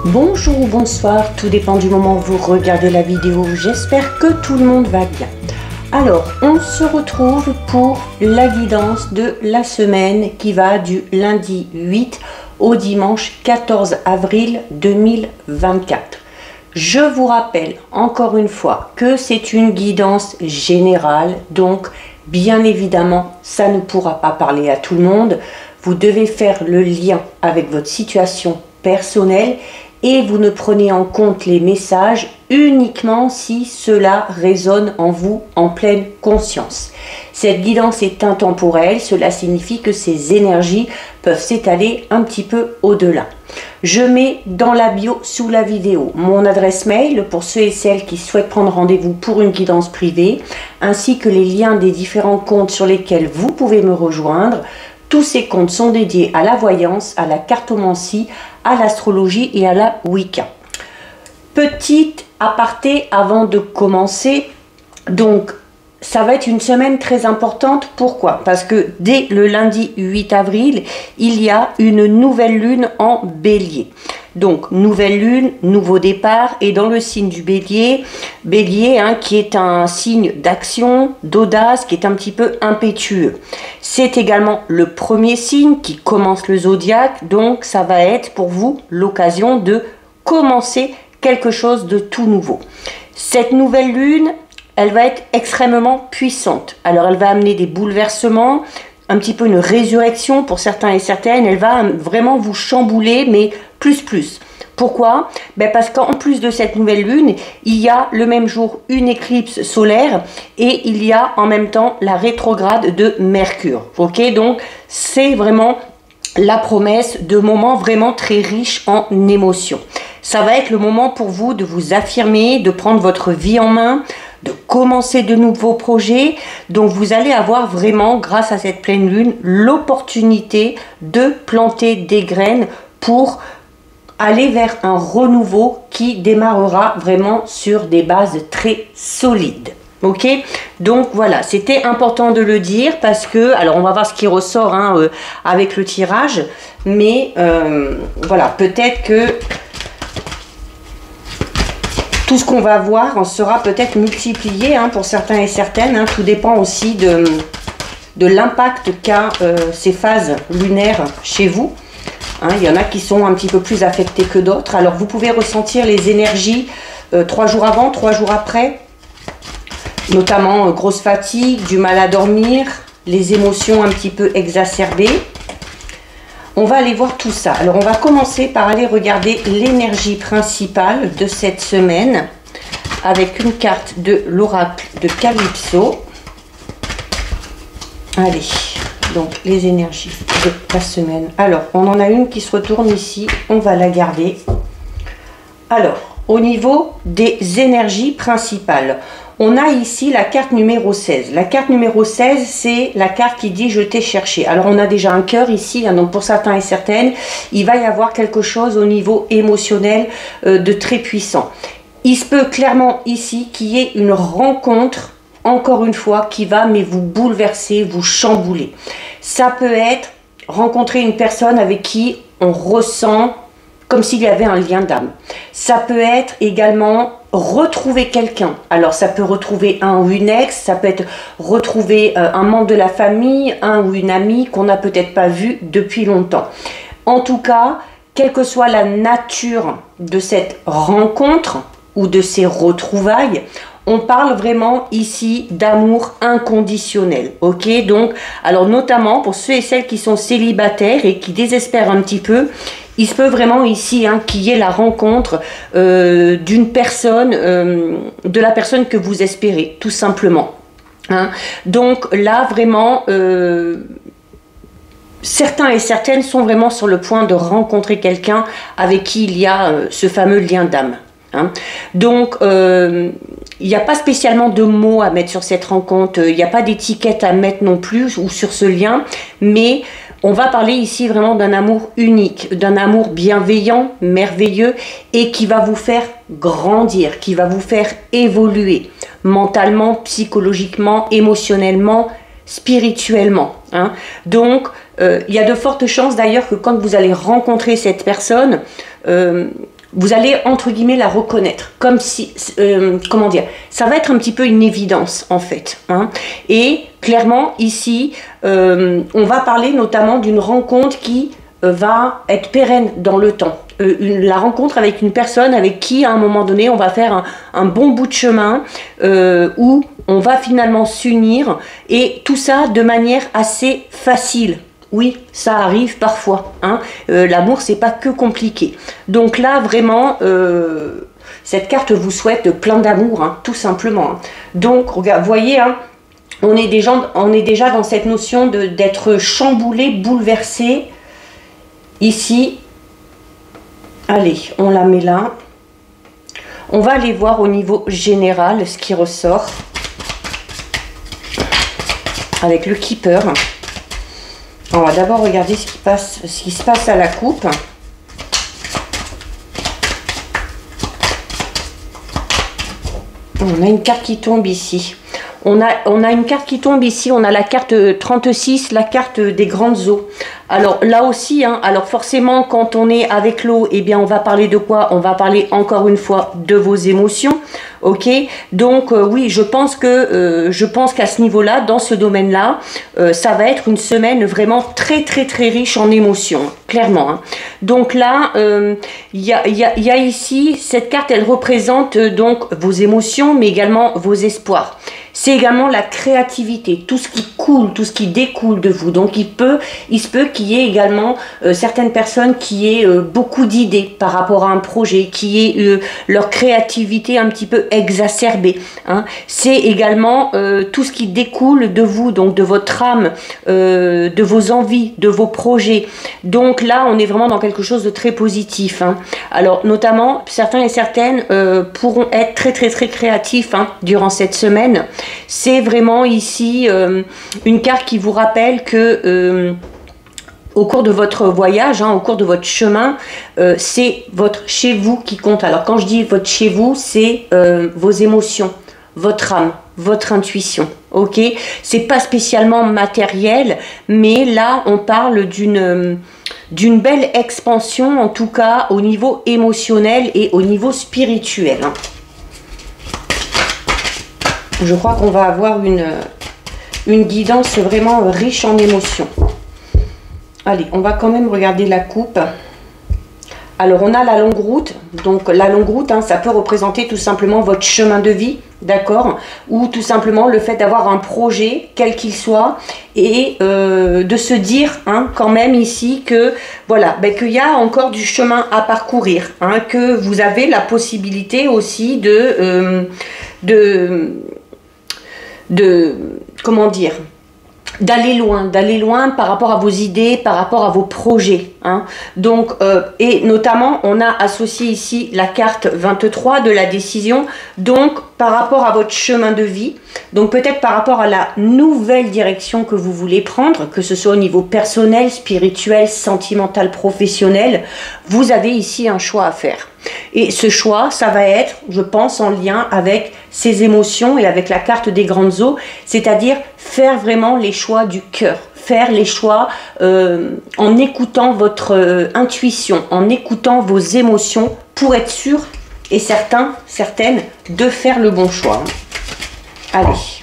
Bonjour ou bonsoir, tout dépend du moment où vous regardez la vidéo. J'espère que tout le monde va bien. Alors, on se retrouve pour la guidance de la semaine qui va du lundi 8 au dimanche 14 avril 2024. Je vous rappelle encore une fois que c'est une guidance générale, donc bien évidemment, ça ne pourra pas parler à tout le monde. Vous devez faire le lien avec votre situation personnelle et vous ne prenez en compte les messages uniquement si cela résonne en vous en pleine conscience. Cette guidance est intemporelle, cela signifie que ces énergies peuvent s'étaler un petit peu au-delà. Je mets dans la bio sous la vidéo mon adresse mail pour ceux et celles qui souhaitent prendre rendez-vous pour une guidance privée, ainsi que les liens des différents comptes sur lesquels vous pouvez me rejoindre. Tous ces comptes sont dédiés à la voyance, à la cartomancie, à l'astrologie et à la Wicca. Petite aparté avant de commencer, donc ça va être une semaine très importante. Pourquoi? Parce que dès le lundi 8 avril, il y a une nouvelle lune en bélier. Donc, nouvelle lune, nouveau départ, et dans le signe du bélier, qui est un signe d'action, d'audace, qui est un petit peu impétueux. C'est également le premier signe qui commence le zodiaque, donc ça va être pour vous l'occasion de commencer quelque chose de tout nouveau. Cette nouvelle lune, elle va être extrêmement puissante. Alors, elle va amener des bouleversements, un petit peu une résurrection pour certains et certaines. Elle va vraiment vous chambouler, mais plus. Pourquoi? Parce qu'en plus de cette nouvelle lune, il y a le même jour une éclipse solaire et il y a en même temps la rétrograde de Mercure. Ok, donc c'est vraiment la promesse de moments vraiment très riches en émotions. Ça va être le moment pour vous de vous affirmer, de prendre votre vie en main, de commencer de nouveaux projets. Donc vous allez avoir vraiment, grâce à cette pleine lune, l'opportunité de planter des graines pour aller vers un renouveau qui démarrera vraiment sur des bases très solides. Ok, donc voilà, c'était important de le dire parce que, alors on va voir ce qui ressort avec le tirage, mais voilà, peut-être que tout ce qu'on va voir en sera peut-être multiplié pour certains et certaines. Tout dépend aussi de l'impact qu'a ces phases lunaires chez vous. Il y en a qui sont un petit peu plus affectés que d'autres. Alors vous pouvez ressentir les énergies 3 jours avant, 3 jours après. Notamment grosse fatigue, du mal à dormir, les émotions un petit peu exacerbées. On va aller voir tout ça. Alors, on va commencer par aller regarder l'énergie principale de cette semaine avec une carte de l'oracle de Calypso. Allez, donc les énergies de la semaine. Alors, on en a une qui se retourne ici. On va la garder. Alors, au niveau des énergies principales, on a ici la carte numéro 16. La carte numéro 16, c'est la carte qui dit « Je t'ai cherché ». Alors, on a déjà un cœur ici, donc pour certains et certaines, il va y avoir quelque chose au niveau émotionnel de très puissant. Il se peut clairement ici qu'il y ait une rencontre, encore une fois, qui va vous bouleverser, vous chambouler. Ça peut être rencontrer une personne avec qui on ressent comme s'il y avait un lien d'âme. Ça peut être également retrouver quelqu'un. Alors ça peut retrouver un ou une ex, ça peut être retrouver un membre de la famille, un ou une amie qu'on n'a peut-être pas vu depuis longtemps. En tout cas, quelle que soit la nature de cette rencontre ou de ces retrouvailles, on parle vraiment ici d'amour inconditionnel, ok? Donc, alors notamment pour ceux et celles qui sont célibataires et qui désespèrent un petit peu, il se peut vraiment ici qu'il y ait la rencontre d'une personne, de la personne que vous espérez, tout simplement. Donc là, vraiment, certains et certaines sont vraiment sur le point de rencontrer quelqu'un avec qui il y a ce fameux lien d'âme. Donc, il n'y a pas spécialement de mots à mettre sur cette rencontre, il n'y a pas d'étiquette à mettre non plus ou sur ce lien, mais on va parler ici vraiment d'un amour unique, d'un amour bienveillant, merveilleux et qui va vous faire grandir, qui va vous faire évoluer mentalement, psychologiquement, émotionnellement, spirituellement. Donc, il y a de fortes chances d'ailleurs que quand vous allez rencontrer cette personne, vous allez entre guillemets la reconnaître, comme si, comment dire, ça va être un petit peu une évidence en fait, hein. Et clairement ici, on va parler notamment d'une rencontre qui va être pérenne dans le temps. La rencontre avec une personne avec qui à un moment donné on va faire un bon bout de chemin, où on va finalement s'unir, et tout ça de manière assez facile. Oui, ça arrive parfois, hein. L'amour, c'est pas que compliqué. Donc là, vraiment, cette carte vous souhaite plein d'amour, hein, tout simplement, hein. Donc, regarde, voyez, hein, on est déjà dans cette notion d'être chamboulé, bouleversé. Ici, allez, on la met là. On va aller voir au niveau général ce qui ressort avec le Keeper. On va d'abord regarder ce qui se passe à la coupe. On a une carte qui tombe ici. On a une carte qui tombe ici. On a la carte 36, la carte des grandes eaux. Alors là aussi, hein, alors forcément quand on est avec l'eau, eh bien on va parler de quoi? On va parler encore une fois de vos émotions. Ok, donc oui, je pense qu'à ce niveau-là, dans ce domaine-là, ça va être une semaine vraiment très riche en émotions, clairement, hein. Donc là, il y a ici, cette carte, elle représente donc vos émotions, mais également vos espoirs. C'est également la créativité, tout ce qui coule, tout ce qui découle de vous. Donc il se peut qu'il y ait également certaines personnes qui aient beaucoup d'idées par rapport à un projet, qui aient leur créativité un petit peu exacerbée, hein. C'est également tout ce qui découle de vous, donc de votre âme, de vos envies, de vos projets. Donc là, on est vraiment dans quelque chose de très positif, hein. Alors notamment, certains et certaines pourront être très créatifs, hein, durant cette semaine. C'est vraiment ici une carte qui vous rappelle que au cours de votre voyage, hein, au cours de votre chemin, c'est votre chez vous qui compte. Alors quand je dis votre chez vous, c'est vos émotions, votre âme, votre intuition. Ok, c'est pas spécialement matériel, mais là on parle d'une belle expansion, en tout cas au niveau émotionnel et au niveau spirituel, hein. Je crois qu'on va avoir une guidance vraiment riche en émotions. Allez, on va quand même regarder la coupe. Alors, on a la longue route. Donc, la longue route, hein, ça peut représenter tout simplement votre chemin de vie, d'accord? Ou tout simplement le fait d'avoir un projet, quel qu'il soit, et de se dire, hein, quand même ici que, voilà, ben, qu'il y a encore du chemin à parcourir, hein, que vous avez la possibilité aussi comment dire, d'aller loin par rapport à vos idées, par rapport à vos projets, hein. Donc, et notamment, on a associé ici la carte 23 de la décision, donc par rapport à votre chemin de vie, donc peut-être par rapport à la nouvelle direction que vous voulez prendre, que ce soit au niveau personnel, spirituel, sentimental, professionnel, vous avez ici un choix à faire. Et ce choix, ça va être, je pense, en lien avec ces émotions et avec la carte des grandes eaux, c'est-à-dire faire vraiment les choix du cœur, faire les choix en écoutant votre intuition, en écoutant vos émotions pour être sûr et certaines de faire le bon choix. Allez,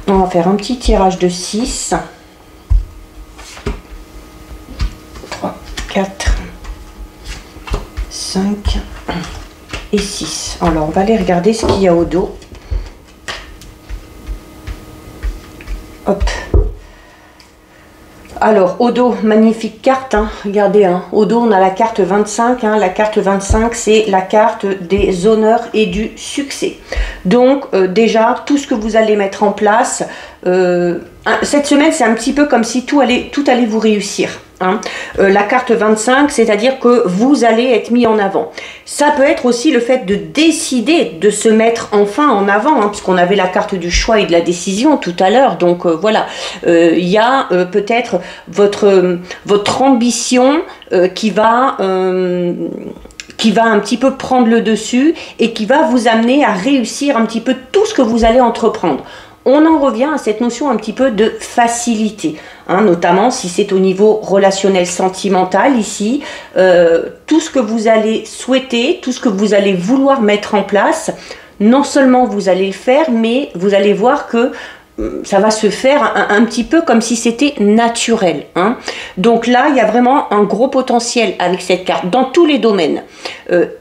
on va faire un petit tirage de 6. 4, 5 et 6. Alors, on va aller regarder ce qu'il y a au dos. Hop. Alors, au dos, magnifique carte, hein. Regardez, hein. Au dos, on a la carte 25. Hein. La carte 25, c'est la carte des honneurs et du succès. Donc, déjà, tout ce que vous allez mettre en place, cette semaine, c'est un petit peu comme si tout allait vous réussir. Hein. La carte 25, c'est-à-dire que vous allez être mis en avant. Ça peut être aussi le fait de décider de se mettre enfin en avant, hein, puisqu'on avait la carte du choix et de la décision tout à l'heure. Donc voilà, il y a peut-être votre ambition qui va un petit peu prendre le dessus et qui va vous amener à réussir un petit peu tout ce que vous allez entreprendre. On en revient à cette notion un petit peu de facilité. hein, notamment si c'est au niveau relationnel sentimental ici, tout ce que vous allez souhaiter, tout ce que vous allez vouloir mettre en place, non seulement vous allez le faire, mais vous allez voir que ça va se faire un petit peu comme si c'était naturel, hein. Donc là, il y a vraiment un gros potentiel avec cette carte dans tous les domaines,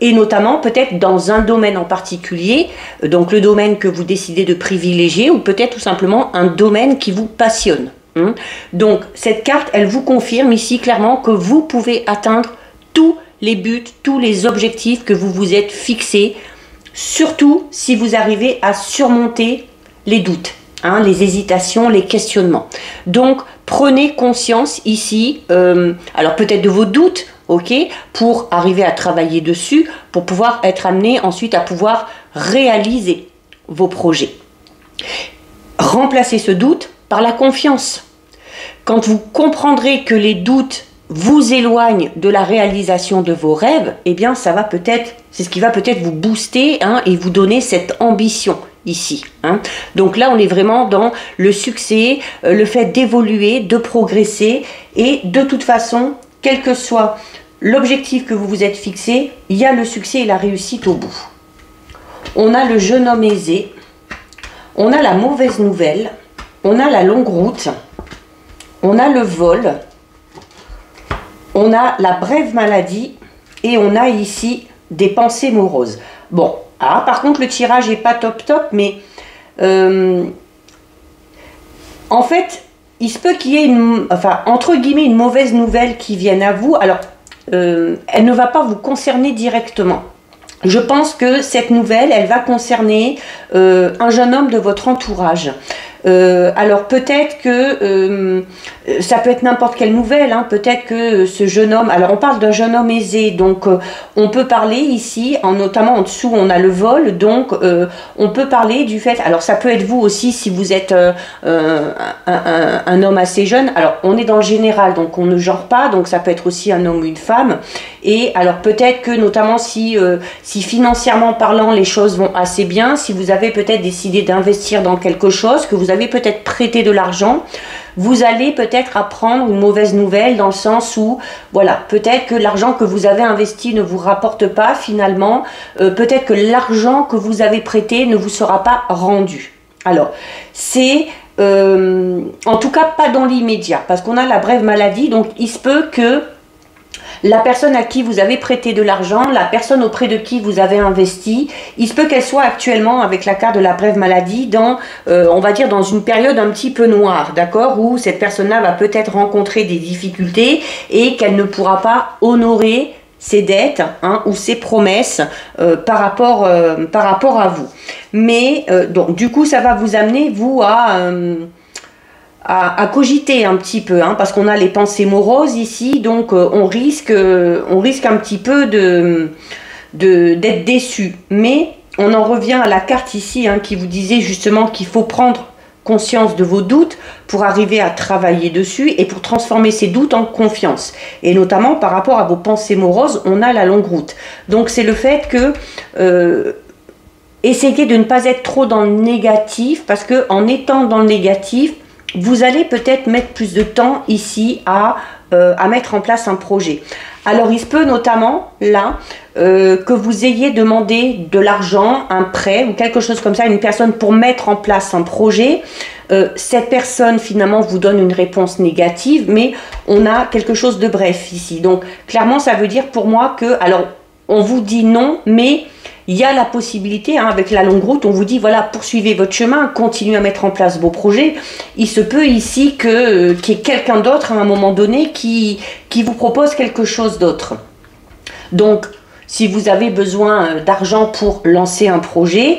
et notamment peut-être dans un domaine en particulier, donc le domaine que vous décidez de privilégier, ou peut-être tout simplement un domaine qui vous passionne, hein. Donc cette carte, elle vous confirme ici clairement que vous pouvez atteindre tous les buts, tous les objectifs que vous vous êtes fixés, surtout si vous arrivez à surmonter les doutes, hein, les hésitations, les questionnements. Donc, prenez conscience ici, alors peut-être de vos doutes, ok, pour arriver à travailler dessus, pour pouvoir être amené ensuite à pouvoir réaliser vos projets. Remplacez ce doute par la confiance. Quand vous comprendrez que les doutes vous éloignent de la réalisation de vos rêves, eh bien, ça va peut-être, c'est ce qui va peut-être vous booster, hein, et vous donner cette ambition ici, hein. Donc là, on est vraiment dans le succès, le fait d'évoluer, de progresser, et de toute façon, quel que soit l'objectif que vous vous êtes fixé, il y a le succès et la réussite au bout. On a le jeune homme aisé, on a la mauvaise nouvelle, on a la longue route, on a le vol, on a la brève maladie, et on a ici des pensées moroses. Bon, par contre, le tirage n'est pas top, mais en fait, il se peut qu'il y ait entre guillemets, une mauvaise nouvelle qui vienne à vous. Alors, elle ne va pas vous concerner directement. Je pense que cette nouvelle, elle va concerner un jeune homme de votre entourage. Alors peut-être que ça peut être n'importe quelle nouvelle, hein, peut-être que ce jeune homme, alors on parle d'un jeune homme aisé, donc on peut parler ici, notamment en dessous on a le vol, donc on peut parler du fait, alors ça peut être vous aussi si vous êtes un homme assez jeune, alors on est dans le général, donc on ne genre pas, donc ça peut être aussi un homme ou une femme, et alors peut-être que notamment si financièrement parlant les choses vont assez bien, si vous avez peut-être décidé d'investir dans quelque chose, que vous avez peut-être prêté de l'argent, vous allez peut-être apprendre une mauvaise nouvelle dans le sens où, voilà, peut-être que l'argent que vous avez investi ne vous rapporte pas finalement, peut-être que l'argent que vous avez prêté ne vous sera pas rendu. Alors, c'est en tout cas pas dans l'immédiat, parce qu'on a la brève maladie, donc il se peut que la personne à qui vous avez prêté de l'argent, la personne auprès de qui vous avez investi, il se peut qu'elle soit actuellement, avec la carte de la brève maladie, dans, on va dire, dans une période un petit peu noire, d'accord, où cette personne-là va peut-être rencontrer des difficultés et qu'elle ne pourra pas honorer ses dettes, hein, ou ses promesses par rapport à vous. Mais, donc, du coup, ça va vous amener, vous, à cogiter un petit peu, hein, parce qu'on a les pensées moroses ici, donc on risque un petit peu d'être déçu. Mais on en revient à la carte ici, hein, qui vous disait justement qu'il faut prendre conscience de vos doutes pour arriver à travailler dessus et pour transformer ces doutes en confiance. Et notamment par rapport à vos pensées moroses, on a la longue route. Donc c'est le fait que essayez de ne pas être trop dans le négatif, parce que en étant dans le négatif, vous allez peut-être mettre plus de temps ici à mettre en place un projet. Alors il se peut notamment là que vous ayez demandé de l'argent, un prêt ou quelque chose comme ça à une personne pour mettre en place un projet. Cette personne finalement vous donne une réponse négative, mais on a quelque chose de bref ici. Donc clairement ça veut dire pour moi que, alors on vous dit non, mais il y a la possibilité, hein, avec la longue route, on vous dit voilà, poursuivez votre chemin, continuez à mettre en place vos projets. Il se peut ici qu'il y ait quelqu'un d'autre à un moment donné qui vous propose quelque chose d'autre. Donc, si vous avez besoin d'argent pour lancer un projet,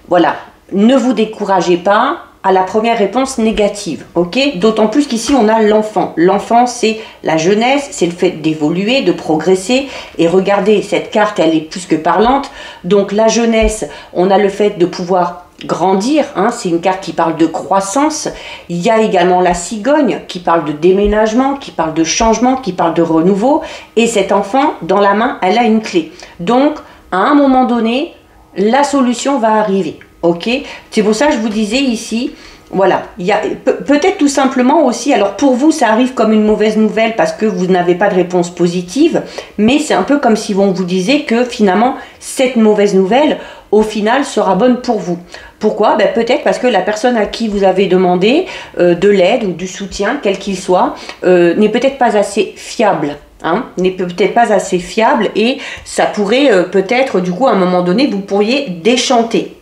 voilà, ne vous découragez pas à la première réponse négative, ok? D'autant plus qu'ici on a l'enfant. L'enfant, c'est la jeunesse, c'est le fait d'évoluer, de progresser. Et regardez, cette carte, elle est plus que parlante. Donc la jeunesse, on a le fait de pouvoir grandir, hein, c'est une carte qui parle de croissance. Il y a également la cigogne qui parle de déménagement, qui parle de changement, qui parle de renouveau. Et cet enfant, dans la main, elle a une clé. Donc, à un moment donné, la solution va arriver. Ok, c'est pour ça que je vous disais ici, Voilà, il y a peut-être tout simplement aussi, alors pour vous ça arrive comme une mauvaise nouvelle parce que vous n'avez pas de réponse positive, mais c'est un peu comme si on vous disait que finalement cette mauvaise nouvelle au final sera bonne pour vous. Pourquoi? Ben, peut-être parce que la personne à qui vous avez demandé de l'aide ou du soutien, quel qu'il soit, n'est peut-être pas assez fiable. Hein, n'est peut-être pas assez fiable et ça pourrait peut-être du coup à un moment donné vous pourriez déchanter.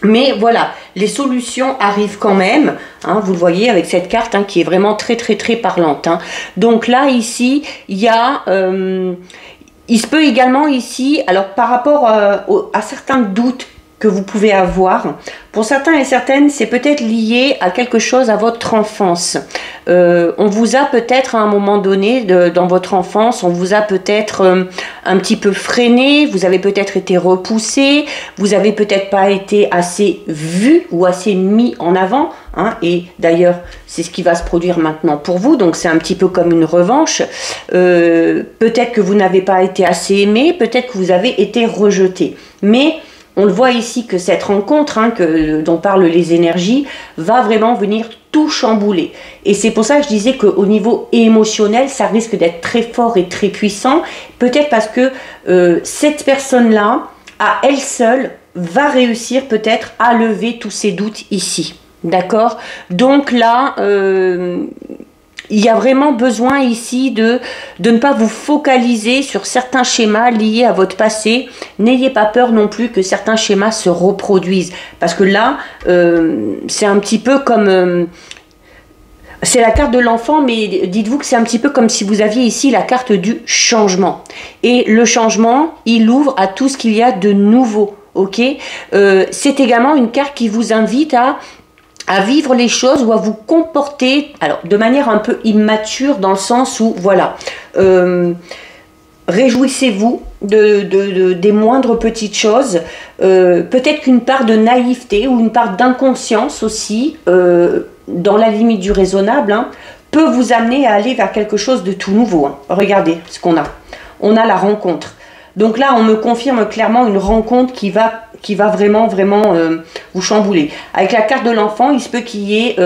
Mais voilà, les solutions arrivent quand même, hein, vous le voyez avec cette carte hein, qui est vraiment très parlante. Hein. Donc là, ici, il y a... il se peut également ici, alors par rapport à certains doutes que vous pouvez avoir, pour certains et certaines, c'est peut-être lié à quelque chose à votre enfance. On vous a peut-être à un moment donné, dans votre enfance, on vous a peut-être un petit peu freiné, vous avez peut-être été repoussé, vous avez peut-être pas été assez vu ou assez mis en avant. Hein, et d'ailleurs, c'est ce qui va se produire maintenant pour vous, donc c'est un petit peu comme une revanche. Peut-être que vous n'avez pas été assez aimé, peut-être que vous avez été rejeté. Mais on le voit ici que cette rencontre hein, dont parlent les énergies va vraiment venir tout chambouler. Et c'est pour ça que je disais qu'au niveau émotionnel, ça risque d'être très fort et très puissant. Peut-être parce que cette personne-là, à elle seule, va réussir peut-être à lever tous ses doutes ici. D'accord? Donc là... il y a vraiment besoin ici de ne pas vous focaliser sur certains schémas liés à votre passé. N'ayez pas peur non plus que certains schémas se reproduisent. Parce que là, c'est un petit peu comme... c'est la carte de l'enfant, mais dites-vous que c'est un petit peu comme si vous aviez ici la carte du changement. Et le changement, il ouvre à tout ce qu'il y a de nouveau. Ok, c'est également une carte qui vous invite à vivre les choses ou à vous comporter alors de manière un peu immature dans le sens où voilà réjouissez-vous des moindres petites choses, peut-être qu'une part de naïveté ou une part d'inconscience aussi dans la limite du raisonnable hein, peut vous amener à aller vers quelque chose de tout nouveau hein. Regardez ce qu'on a, on a la rencontre. Donc là, on me confirme clairement une rencontre qui va vraiment vous chambouler. Avec la carte de l'enfant, il se peut qu'il y ait...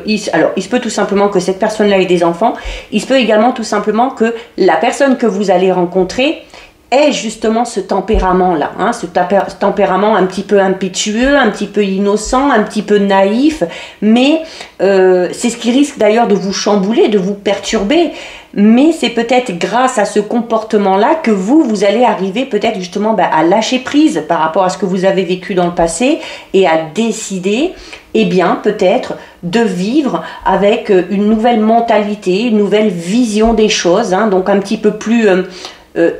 il se peut tout simplement que cette personne-là ait des enfants. Il se peut également tout simplement que la personne que vous allez rencontrer ait justement ce tempérament-là. Hein, ce tempérament un petit peu impétueux, un petit peu innocent, un petit peu naïf. Mais c'est ce qui risque d'ailleurs de vous chambouler, de vous perturber. Mais c'est peut-être grâce à ce comportement-là que vous allez arriver peut-être justement à lâcher prise par rapport à ce que vous avez vécu dans le passé et à décider, eh bien peut-être de vivre avec une nouvelle mentalité, une nouvelle vision des choses, hein, donc un petit peu plus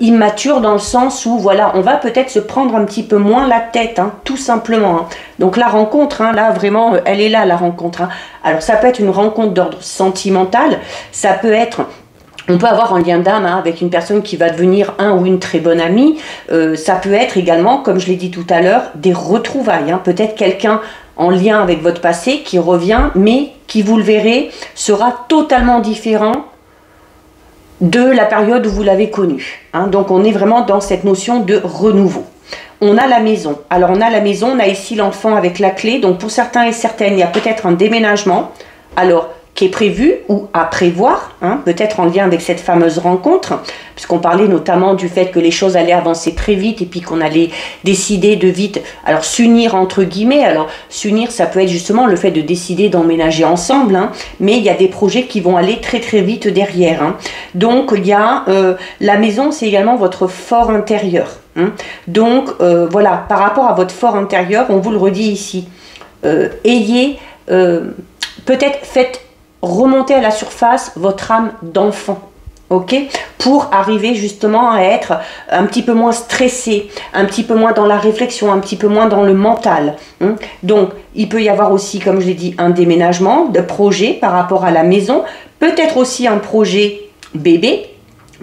immature dans le sens où voilà, on va peut-être se prendre un petit peu moins la tête, hein, tout simplement. Hein. Donc la rencontre, hein, là vraiment, elle est là la rencontre. Hein. Alors ça peut être une rencontre d'ordre sentimental, ça peut être... On peut avoir un lien d'âme hein, avec une personne qui va devenir un ou une très bonne amie. Ça peut être également, comme je l'ai dit tout à l'heure, des retrouvailles. Hein. Peut-être quelqu'un en lien avec votre passé qui revient, mais qui, vous le verrez, sera totalement différent de la période où vous l'avez connu. Hein. Donc on est vraiment dans cette notion de renouveau. On a la maison. Alors on a la maison, on a ici l'enfant avec la clé. Donc pour certains et certaines, il y a peut-être un déménagement. Alors... qui est prévu ou à prévoir, hein, peut-être en lien avec cette fameuse rencontre, puisqu'on parlait notamment du fait que les choses allaient avancer très vite et puis qu'on allait décider de vite, alors s'unir entre guillemets, alors s'unir ça peut être justement le fait de décider d'emménager ensemble, hein, mais il y a des projets qui vont aller très vite derrière. Hein. Donc il y a la maison, c'est également votre fort intérieur. Hein. Donc voilà, par rapport à votre fort intérieur, on vous le redit ici, ayez, peut-être faites remonter à la surface votre âme d'enfant, ok, pour arriver justement à être un petit peu moins stressé, un petit peu moins dans la réflexion, un petit peu moins dans le mental. Hein. Donc, il peut y avoir aussi, comme je l'ai dit, un déménagement de projet par rapport à la maison, peut-être aussi un projet bébé,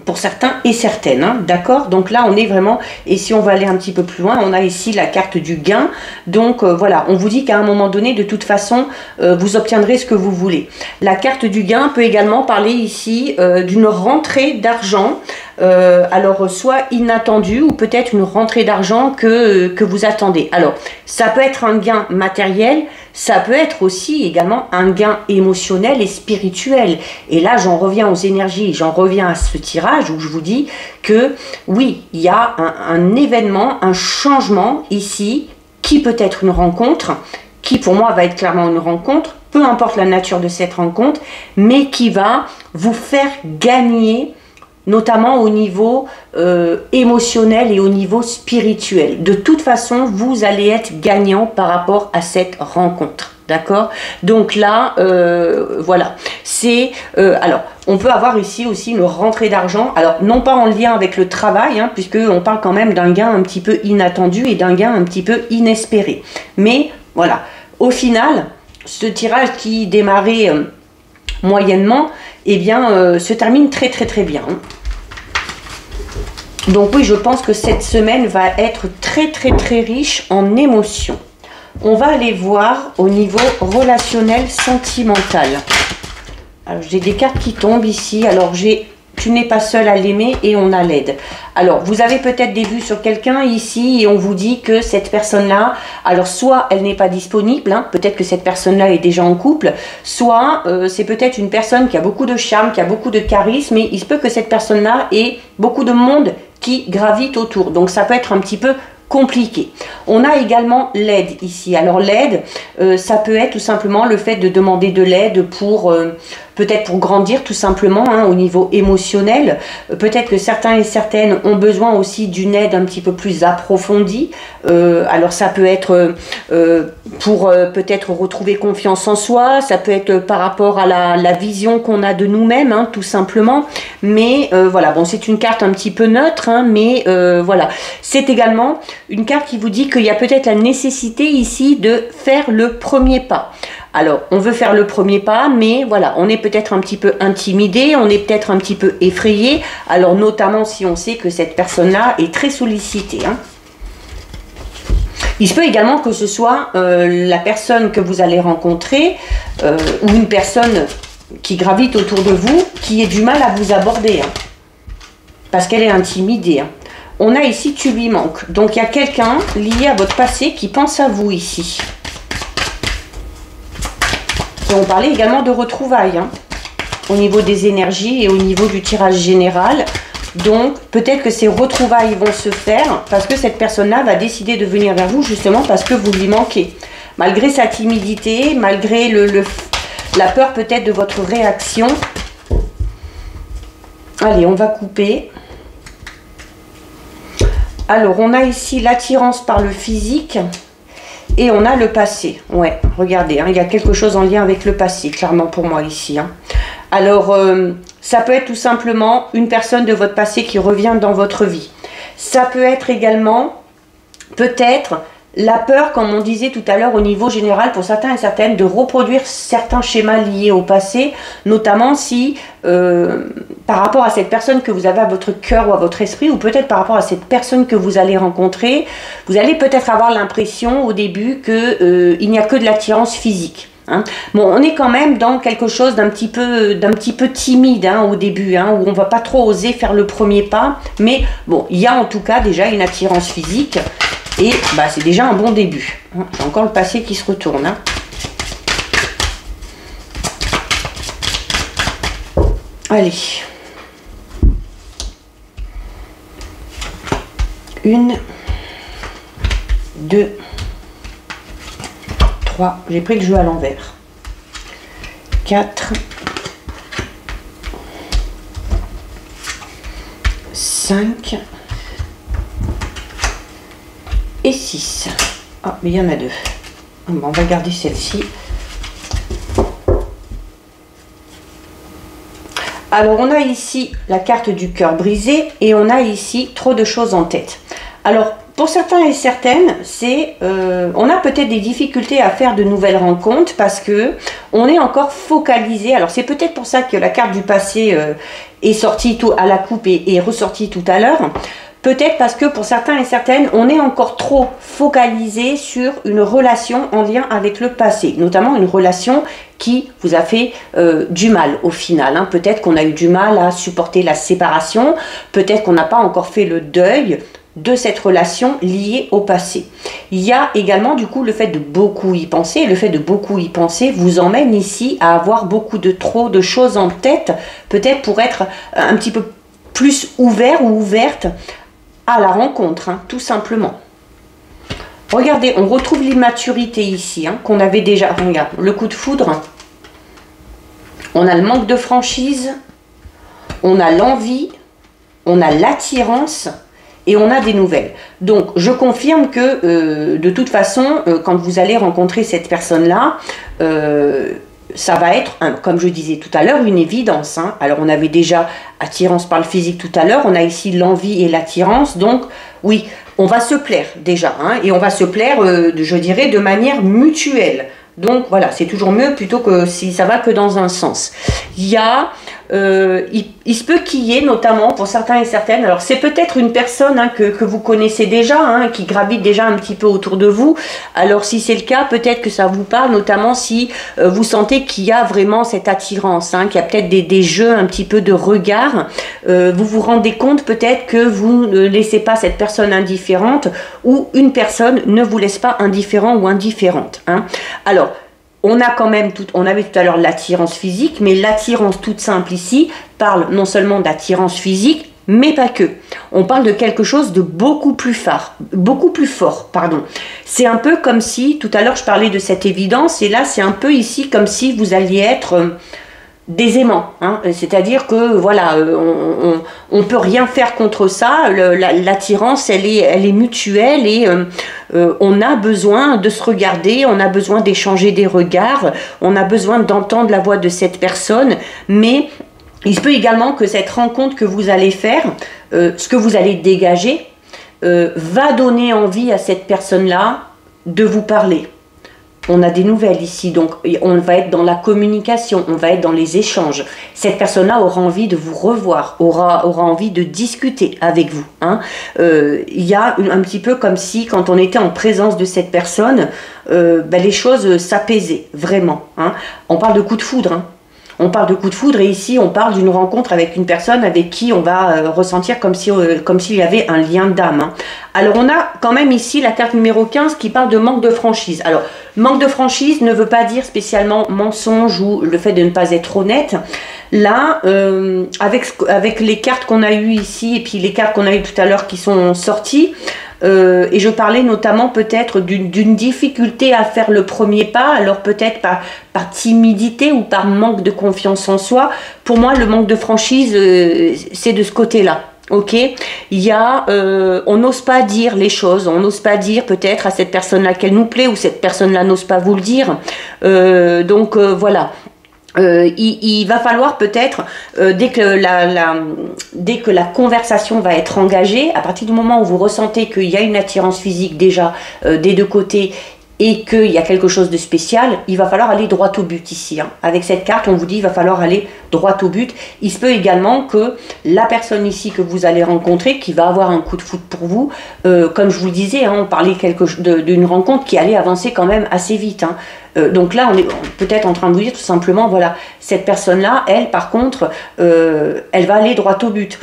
pour certains et certaines, hein, d'accord? Donc là, on est vraiment, et si on va aller un petit peu plus loin, on a ici la carte du gain. Donc voilà, on vous dit qu'à un moment donné, de toute façon, vous obtiendrez ce que vous voulez. La carte du gain peut également parler ici d'une rentrée d'argent, alors soit inattendue ou peut-être une rentrée d'argent que vous attendez. Alors, ça peut être un gain matériel, ça peut être aussi également un gain émotionnel et spirituel. Et là, j'en reviens aux énergies, j'en reviens à ce tirage où je vous dis que oui, il y a un événement, un changement ici, qui peut être une rencontre, qui pour moi va être clairement une rencontre, peu importe la nature de cette rencontre, mais qui va vous faire gagner, notamment au niveau émotionnel et au niveau spirituel. De toute façon, vous allez être gagnant par rapport à cette rencontre. D'accord? Donc là, voilà. C'est alors, on peut avoir ici aussi une rentrée d'argent. Alors, non pas en lien avec le travail, hein, puisqu'on parle quand même d'un gain un petit peu inattendu et d'un gain un petit peu inespéré. Mais voilà, au final, ce tirage qui démarrait moyennement, eh bien, se termine très très bien. Donc oui, je pense que cette semaine va être très riche en émotions. On va aller voir au niveau relationnel sentimental. Alors j'ai des cartes qui tombent ici. Alors j'ai tu n'es pas seul à l'aimer et on a l'aide. Alors vous avez peut-être des vues sur quelqu'un ici et on vous dit que cette personne-là, alors soit elle n'est pas disponible, hein, peut-être que cette personne-là est déjà en couple, soit c'est peut-être une personne qui a beaucoup de charme, qui a beaucoup de charisme, et il se peut que cette personne-là ait beaucoup de monde qui gravite autour. Donc ça peut être un petit peu compliqué. On a également l'aide ici. Alors l'aide, ça peut être tout simplement le fait de demander de l'aide pour peut-être pour grandir tout simplement hein, au niveau émotionnel. Peut-être que certains et certaines ont besoin aussi d'une aide un petit peu plus approfondie. Alors ça peut être pour peut-être retrouver confiance en soi, ça peut être par rapport à la vision qu'on a de nous-mêmes, hein, tout simplement. Mais voilà, bon, c'est une carte un petit peu neutre, hein, mais voilà. C'est également une carte qui vous dit qu'il y a peut-être la nécessité ici de faire le premier pas. Alors, on veut faire le premier pas, mais voilà, on est peut-être un petit peu intimidé, on est peut-être un petit peu effrayé, alors notamment si on sait que cette personne-là est très sollicitée. Hein. Il se peut également que ce soit la personne que vous allez rencontrer ou une personne qui gravite autour de vous qui ait du mal à vous aborder, hein, parce qu'elle est intimidée. Hein. On a ici, tu lui manques. Donc, il y a quelqu'un lié à votre passé qui pense à vous ici. Et on parlait également de retrouvailles, hein, au niveau des énergies et au niveau du tirage général. Donc, peut-être que ces retrouvailles vont se faire parce que cette personne-là va décider de venir vers vous justement parce que vous lui manquez. Malgré sa timidité, malgré la peur peut-être de votre réaction. Allez, on va couper. Alors, on a ici l'attirance par le physique et on a le passé. Ouais, regardez, hein, il y a quelque chose en lien avec le passé, clairement pour moi ici. Hein. Alors, ça peut être tout simplement une personne de votre passé qui revient dans votre vie. Ça peut être également, peut-être, la peur, comme on disait tout à l'heure au niveau général pour certains et certaines, de reproduire certains schémas liés au passé, notamment si par rapport à cette personne que vous avez à votre cœur ou à votre esprit, ou peut-être par rapport à cette personne que vous allez rencontrer, vous allez peut-être avoir l'impression au début qu'il n'y a que de l'attirance physique. Hein. Bon, on est quand même dans quelque chose d'un petit peu timide hein, au début, hein, où on ne va pas trop oser faire le premier pas, mais bon, il y a en tout cas déjà une attirance physique. Et bah, c'est déjà un bon début. J'ai encore le passé qui se retourne. Hein. Allez. 1, 2, 3. J'ai pris le jeu à l'envers. 4, 5. Et 6. Ah, mais il y en a 2. Bon, on va garder celle-ci. Alors, on a ici la carte du cœur brisé et on a ici trop de choses en tête. Alors, pour certains et certaines, on a peut-être des difficultés à faire de nouvelles rencontres parce que on est encore focalisé. Alors, c'est peut-être pour ça que la carte du passé est sortie à la coupe et est ressortie tout à l'heure. Peut-être parce que pour certains et certaines, on est encore trop focalisé sur une relation en lien avec le passé, notamment une relation qui vous a fait du mal au final. Hein. Peut-être qu'on a eu du mal à supporter la séparation, peut-être qu'on n'a pas encore fait le deuil, de cette relation liée au passé. Il y a également du coup le fait de beaucoup y penser. Le fait de beaucoup y penser vous emmène ici à avoir beaucoup de trop de choses en tête, peut-être pour être un petit peu plus ouvert ou ouverte à la rencontre, hein, tout simplement. Regardez, on retrouve l'immaturité ici, hein, qu'on avait déjà. Regarde, le coup de foudre. On a le manque de franchise, on a l'envie, on a l'attirance et on a des nouvelles. Donc, je confirme que de toute façon, quand vous allez rencontrer cette personne-là, ça va être, comme je disais tout à l'heure, une évidence. Hein. Alors, on avait déjà attirance par le physique tout à l'heure, on a ici l'envie et l'attirance. Donc, oui, on va se plaire déjà. Hein, et on va se plaire, je dirais, de manière mutuelle. Donc voilà, c'est toujours mieux plutôt que si ça va que dans un sens. Il y a, il se peut qu'il y ait notamment pour certains et certaines, alors c'est peut-être une personne hein, que vous connaissez déjà, hein, qui gravite déjà un petit peu autour de vous. Alors si c'est le cas, peut-être que ça vous parle, notamment si vous sentez qu'il y a vraiment cette attirance, hein, qu'il y a peut-être des jeux un petit peu de regard. Vous vous rendez compte peut-être que vous ne laissez pas cette personne indifférente ou une personne ne vous laisse pas indifférent ou indifférente. Hein. Alors, on a quand même, on avait tout à l'heure l'attirance physique, mais l'attirance toute simple ici parle non seulement d'attirance physique, mais pas que. On parle de quelque chose de beaucoup plus fort, pardon. C'est un peu comme si, tout à l'heure je parlais de cette évidence, et là c'est un peu ici comme si vous alliez être des aimants, hein. C'est-à-dire que voilà, on peut rien faire contre ça, l'attirance elle est mutuelle et on a besoin de se regarder, on a besoin d'échanger des regards, on a besoin d'entendre la voix de cette personne, mais il se peut également que cette rencontre que vous allez faire, ce que vous allez dégager, va donner envie à cette personne-là de vous parler. On a des nouvelles ici, donc on va être dans la communication, on va être dans les échanges. Cette personne-là aura envie de vous revoir, aura envie de discuter avec vous. Hein. Il y a un petit peu comme si, quand on était en présence de cette personne, les choses s'apaisaient, vraiment. Hein. On parle de coup de foudre, hein. On parle de coup de foudre et ici on parle d'une rencontre avec une personne avec qui on va ressentir comme s'il y avait un lien d'âme. Hein. Alors on a quand même ici la carte numéro 15 qui parle de manque de franchise. Alors manque de franchise ne veut pas dire spécialement mensonge ou le fait de ne pas être honnête. Là, avec les cartes qu'on a eues ici et puis les cartes qu'on a eues tout à l'heure qui sont sorties, et je parlais notamment peut-être d'une difficulté à faire le premier pas, alors peut-être par timidité ou par manque de confiance en soi. Pour moi, le manque de franchise, c'est de ce côté-là. Ok, il y a, on n'ose pas dire les choses, on n'ose pas dire peut-être à cette personne-là qu'elle nous plaît ou cette personne-là n'ose pas vous le dire. Donc voilà. Il va falloir peut-être, dès que la conversation va être engagée, à partir du moment où vous ressentez qu'il y a une attirance physique déjà des deux côtés et qu'il y a quelque chose de spécial, il va falloir aller droit au but ici. Hein. Avec cette carte, on vous dit qu'il va falloir aller droit au but. Il se peut également que la personne ici que vous allez rencontrer, qui va avoir un coup de foudre pour vous, comme je vous le disais, hein, on parlait d'une rencontre qui allait avancer quand même assez vite. Hein. Donc là, on est peut-être en train de vous dire tout simplement, voilà, cette personne-là, elle, par contre, elle va aller droit au but.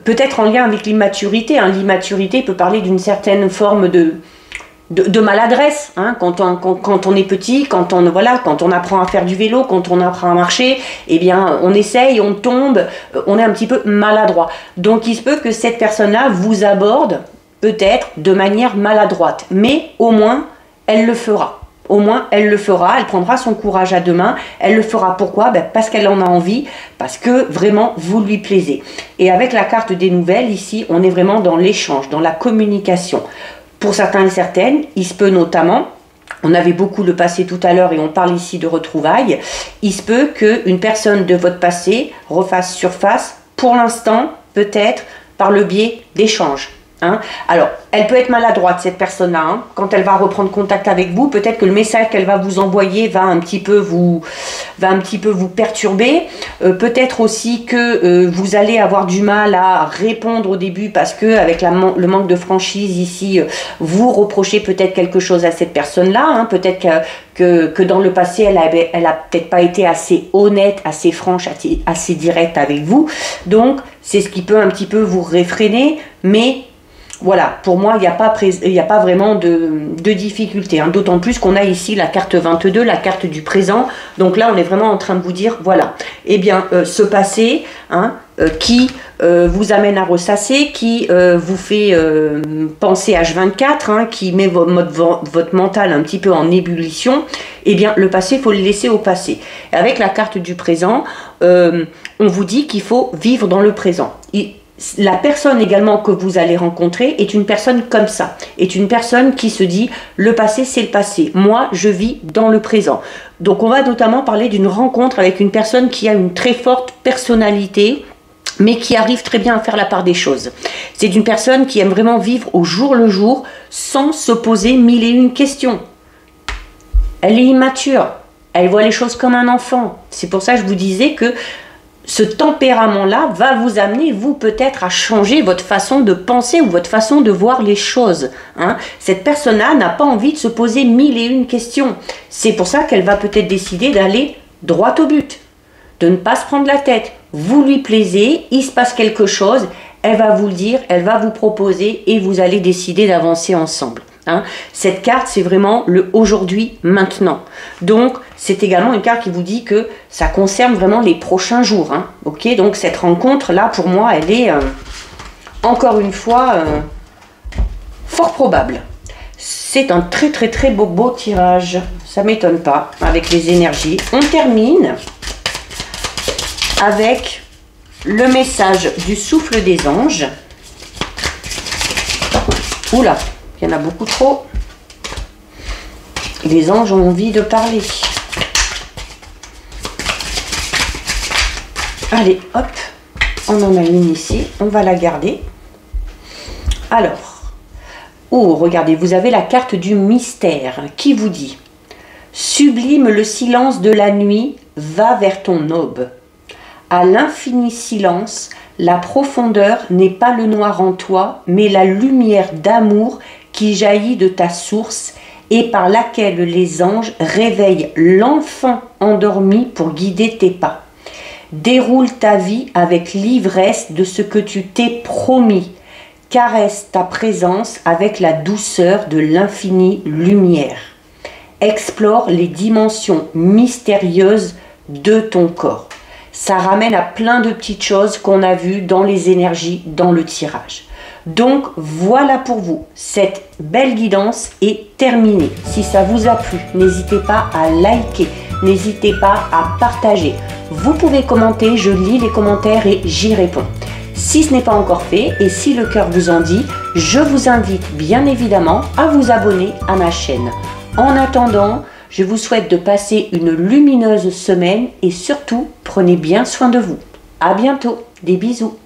Peut-être en lien avec l'immaturité. Hein. L'immaturité peut parler d'une certaine forme de maladresse, hein, quand on est petit, quand on apprend à faire du vélo, quand on apprend à marcher, eh bien on essaye, on tombe, on est un petit peu maladroit. Donc il se peut que cette personne-là vous aborde peut-être de manière maladroite, mais au moins elle le fera. Au moins, elle le fera, elle prendra son courage à deux mains. Elle le fera pourquoi? Parce qu'elle en a envie, parce que vraiment vous lui plaisez. Et avec la carte des nouvelles, ici, on est vraiment dans l'échange, dans la communication. Pour certains et certaines, il se peut notamment, on avait beaucoup le passé tout à l'heure et on parle ici de retrouvailles, il se peut qu'une personne de votre passé refasse surface, pour l'instant, peut-être par le biais d'échanges. Hein. Alors, elle peut être maladroite, cette personne-là, hein. Quand elle va reprendre contact avec vous, peut-être que le message qu'elle va vous envoyer va un petit peu vous perturber. Peut-être aussi que vous allez avoir du mal à répondre au début parce que avec le manque de franchise ici, vous reprochez peut-être quelque chose à cette personne-là. Hein. Peut-être que dans le passé, elle a peut-être pas été assez honnête, assez franche, assez directe avec vous. Donc, c'est ce qui peut un petit peu vous réfréner, mais voilà, pour moi, il n'y a pas vraiment de difficulté, hein. D'autant plus qu'on a ici la carte 22, la carte du présent. Donc là, on est vraiment en train de vous dire, voilà, eh bien, ce passé, hein, qui vous amène à ressasser, qui vous fait penser H24, hein, qui met votre mental un petit peu en ébullition, eh bien, le passé, il faut le laisser au passé. Et avec la carte du présent, on vous dit qu'il faut vivre dans le présent. La personne également que vous allez rencontrer est une personne comme ça, est une personne qui se dit le passé c'est le passé, moi je vis dans le présent. Donc on va notamment parler d'une rencontre avec une personne qui a une très forte personnalité, mais qui arrive très bien à faire la part des choses. C'est une personne qui aime vraiment vivre au jour le jour sans se poser mille et une questions. Elle est immature, elle voit les choses comme un enfant. C'est pour ça que je vous disais que ce tempérament-là va vous amener, vous, peut-être à changer votre façon de penser ou votre façon de voir les choses, hein. Cette personne-là n'a pas envie de se poser mille et une questions. C'est pour ça qu'elle va peut-être décider d'aller droit au but, de ne pas se prendre la tête. Vous lui plaisez, il se passe quelque chose, elle va vous le dire, elle va vous proposer et vous allez décider d'avancer ensemble. Hein. Cette carte, c'est vraiment le aujourd'hui, maintenant. Donc, c'est également une carte qui vous dit que ça concerne vraiment les prochains jours. Hein. Ok, donc cette rencontre-là, pour moi, elle est encore une fois fort probable. C'est un très très très beau tirage. Ça ne m'étonne pas avec les énergies. On termine avec le message du souffle des anges. Oula! Il y en a beaucoup trop. Les anges ont envie de parler. Allez, hop, on en a une ici. On va la garder. Alors, oh, regardez, vous avez la carte du mystère qui vous dit « Sublime le silence de la nuit, va vers ton aube. À l'infini silence, la profondeur n'est pas le noir en toi, mais la lumière d'amour qui jaillit de ta source et par laquelle les anges réveillent l'enfant endormi pour guider tes pas. Déroule ta vie avec l'ivresse de ce que tu t'es promis. Caresse ta présence avec la douceur de l'infinie lumière. Explore les dimensions mystérieuses de ton corps. » Ça ramène à plein de petites choses qu'on a vues dans les énergies, dans le tirage. Donc voilà pour vous, cette belle guidance est terminée. Si ça vous a plu, n'hésitez pas à liker, n'hésitez pas à partager. Vous pouvez commenter, je lis les commentaires et j'y réponds. Si ce n'est pas encore fait et si le cœur vous en dit, je vous invite bien évidemment à vous abonner à ma chaîne. En attendant, je vous souhaite de passer une lumineuse semaine et surtout, prenez bien soin de vous. À bientôt, des bisous.